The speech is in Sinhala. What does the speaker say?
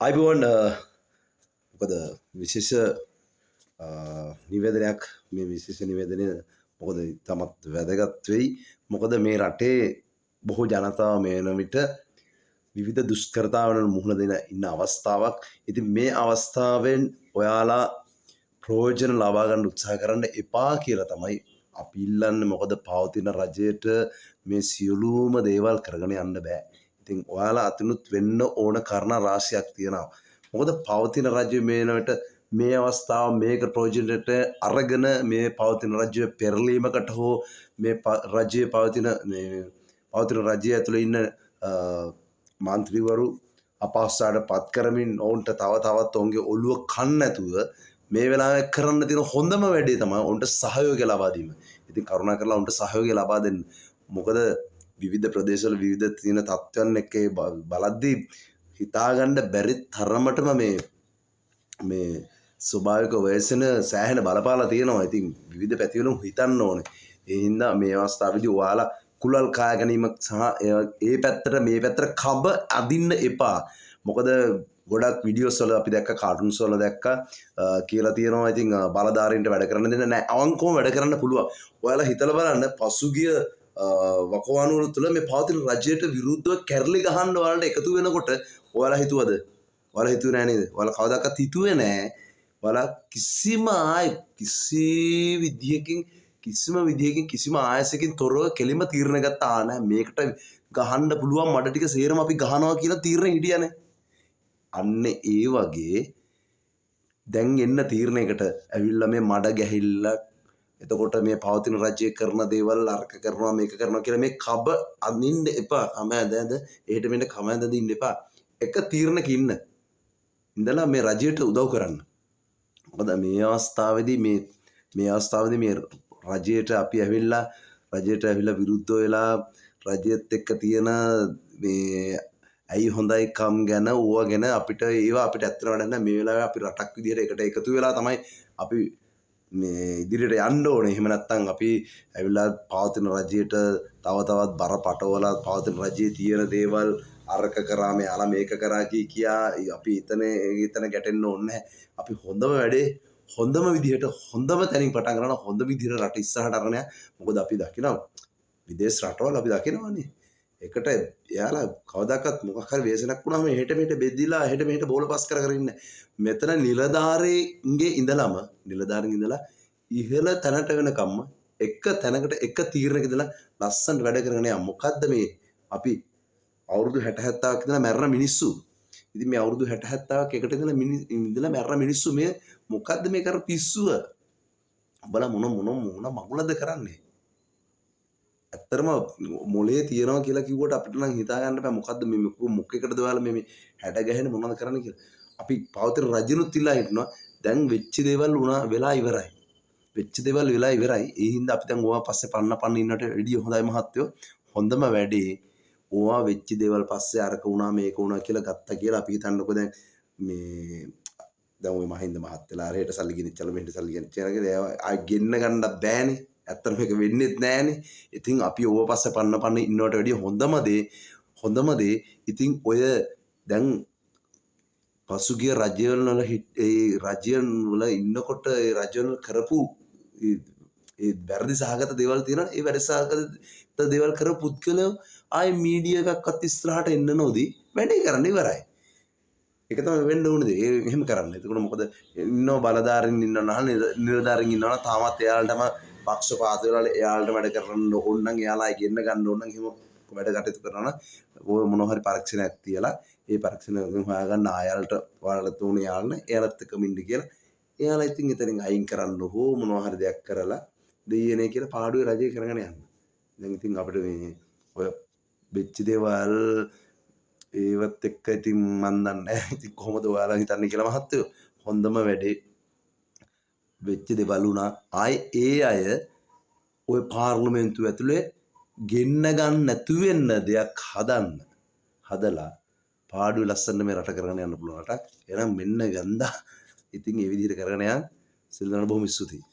අයිබෝන් මොකද විශේෂ නිවේදනයක් මේ විශේෂ නිවේදනය මොකද තමත් වැදගත් වෙයි. මොකද මේ රටේ බොහෝ ජනතාව මේන විට විවිධ දුෂ්කරතාවලට මුහුණ දෙන ඉන්න අවස්ථාවක්. ඉතින් මේ අවස්ථාවෙන් ඔයාලා ප්‍රයෝජන ලබා ගන්න උත්සාහ කරන්න එපා කියලා තමයි අපි ඉල්ලන්නේ. මොකද පවතින රජයට මේ සියලුම දේවල් කරගෙන යන්න බෑ. ඉතින් ඔයාලා අතිනුත් වෙන්න ඕන කාරණා රාශියක් තියෙනවා. මොකද පවතින රජය මේනට මේ අවස්ථාව මේක ප්‍රයෝජනයට අරගෙන මේ පවතින රජය පෙරලීමකට හෝ මේ රජයේ පවතින රජය ඇතුළේ ඉන්න මන්ත්‍රීවරු අපහසුතාවට පත් කරමින් ඔවුන්ට තව තවත් ඔවුන්ගේ ඔළුව කන්න නැතුව මේ වෙලාවේ කරන්න තියෙන හොඳම වැඩේ තමයි ඔවුන්ට සහයෝගය ලබා දීම. ඉතින් කරුණාකරලා ඔවුන්ට සහයෝගය ලබා දෙන්න. මොකද විවිධ ප්‍රදේශවල විවිධ තියෙන තත්ත්වයන් එක්ක බලද්දී හිතාගන්න බැරි තරමටම මේ ස්වභාවික වයසන සෑහෙන බලපාලා තියෙනවා. ඉතින් විවිධ පැතිවලින් හිතන්න ඕනේ. ඒ හින්දා මේ අවස්ථාවේදී ඔයාලා කුලල් කාය ගැනීමක් සහ ඒ පැත්තට මේ පැත්තට කබ අදින්න එපා. මොකද ගොඩක් විඩියෝස් වල අපි දැක්ක කාටුන්ස් වල දැක්ක කියලා තියෙනවා. ඉතින් බලධාරීන්ට වැඩ කරන්න දෙන්න නැහැ. අවංකවම වැඩ කරන්න පුළුවන්. ඔයාලා හිතලා බලන්න පසුගිය වකවානුවල තුළ මේ පවතින රජයට විරුද්ධව කැරලි ගහන්න ඔයාලට එකතු වෙනකොට ඔයාලා හිතුවද? ඔයාලා හිතුවේ නැහැ නේද? ඔයාලා කවදාකවත් හිතුවේ නැහැ. ඔයාලා කිසිම විදියකින් කිසිම ආයසකින් තොරව කෙලිම තීරණ ගත්තා නැහැ. මේකට ගහන්න පුළුවන් මඩ ටික සේරම අපි ගහනවා කියලා තීරණ හිටියානේ. අන්න ඒ වගේ දැන් එන්න තීරණයකට ඇවිල්ලා මේ මඩ ගැහිල්ලා එතකොට මේ පවතින රජය කරන දේවල් අර්ක කරනවා මේක කරනවා කියලා මේ කබ අඳින්න එපා. කමැදද එහෙට මෙන්න කමැදද ඉන්න එපා. එක තීරණක ඉඳලා මේ රජයට උදව් කරන්න. මොකද මේ අවස්ථාවේදී මේ රජයට අපි ඇවිල්ලා විරුද්ධ වෙලා රජයත් එක්ක තියෙන මේ ඇයි හොඳයි කම් ගැන ඕවා ගැන අපිට ඇත්තට වැඩක් නැහැ. මේ වෙලාවේ අපි රටක් විදිහට එකට එකතු වෙලා තමයි අපි මේ ඉදිරියට යන්න ඕනේ. එහෙම නැත්නම් අපි ඇවිල්ලා පවතින රජයට තව තවත් බර පටවලා පවතින රජයේ තියෙන දේවල් අරක කරා මෙයාලා මේක කරා කියා අපි එතන ගැටෙන්න ඕනේ නැහැ. අපි හොඳම වැඩේ හොඳම විදිහට හොඳම තැනින් පටන් ගන්න හොඳ විදිහට රට ඉස්සරහට අරගෙන යන්න. මොකද අපි දකිනවා විදේශ රටවල් අපි දකිනවානේ. එකට එයාලා කවදාකවත් මොකක් හරි වේසනක් වුණාම එහෙට මෙහෙට බෙදිලා එහෙට මෙහෙට බෝල පස් කර ඉන්න. මෙතන නිලධාරීන්ගේ ඉඳලා ඉහළ තැනට වෙනකම්ම එක තැනකට එක තීරණයක ඉඳලා ලස්සනට වැඩ කරගෙන යන්න. මොකද්ද මේ අපි අවුරුදු 60 70ක් ඉඳලා මැරෙන මිනිස්සු. ඉතින් මේ අවුරුදු 60 70ක් එකට ඉඳලා මැරෙන මිනිස්සු මේ මොකද්ද මේ කර පිස්සුව? ඔබලා මොන මගුලද කරන්නේ? ඇත්තරම මොලේ තියනවා කියලා කිව්වට අපිට නම් හිතා ගන්න බෑ මොකද්ද මේ මොකෙකටද ඔයාලා මේ හැඩ ගැහෙන මොනවද කරන්නේ කියලා. අපි පවතින රජිනුත් ඉල්ලා හිටනවා. දැන් වෙච්ච දේවල් වෙලා ඉවරයි. ඒ හින්දා අපි දැන් ඕවා පස්සේ පන්න ඉන්නට වැඩිය හොඳයි මහත්තයෝ. හොඳම වැඩේ ඕවා වෙච්ච දේවල් පස්සේ අරක වුණා මේක වුණා කියලා ගත්තා කියලා අපි හිතන්නකෝ දැන් ওই මහින්ද මහත්තයලා අරහෙට සල්ලි ගෙනිච්චලා මෙහෙට සල්ලි ගෙනිච්චලා කියලා ආයි ගෙන්න ගන්නත් බෑනේ. ඇත්තට මේක වෙන්නේත් නෑනේ. ඉතින් අපි ඕව පස්සේ පන්න ඉන්නවට වැඩිය හොඳම දේ ඉතින් ඔය දැන් පසුගිය රජවල ඉන්නකොට ඒ රජවල කරපු ඒ වැරදි සහගත දේවල් තියෙනවා. ඒ වැරදි සහගත දේවල් කරපු පුද්ගලයෝ ආයේ මීඩියා එකක්වත් ඉස්සරහට එන්න නොදී වැඩේ කරන්න ඉවරයි. ඒක තමයි වෙන්න ඕනේ. එහෙම කරන්න. එතකොට මොකද ඉන්නව බලධාරීන් ඉන්නවනම් නිලධාරීන් ඉන්නවනම් තාමත් එයාලටම පක්ෂපාත වෙලා එයාලට වැඩ කරන්න ඕන නම් එයාලා ගෙන්න ගන්න ඕන නම් එහෙම වැඩ කටයුතු කරනවා නම් ඔය මොනවා හරි පරීක්ෂණයක් තියලා ඒ පරීක්ෂණ හොයාගන්න ආයාලට ඔයාලට උනේ එයාලත් එක්කම ඉන්න කියලා එයාලා ඉතින් එතනින් අයින් කරන්න හෝ මොනවා හරි දෙයක් කරලා දෙයනේ කියලා පාඩුවේ රජය කරගෙන යන්න. දැන් ඉතින් අපිට මේ ඔය වෙච්ච දේවල් ඒවත් එක්ක ඉතින් මන් දන්නේ නැහැ. ඉතින් කොහොමද ඔයාලා හිතන්නේ කියලා මහත්තයෝ. හොඳම වැඩේ වෙච්ච දේවල් උනා ඒ අය ඔය පාර්ලිමේන්තුව ඇතුලේ ගෙන්න ගන්න නැතු වෙන්න දෙයක් හදලා පාඩුවේ ලස්සන මේ රට කරගෙන යන්න පුළුවන් රටක්. එහෙනම් මෙන්න ගන්දා. ඉතින් මේ විදිහට කරගෙන යන්න සිල්වන බොහොම ස්තුතියි.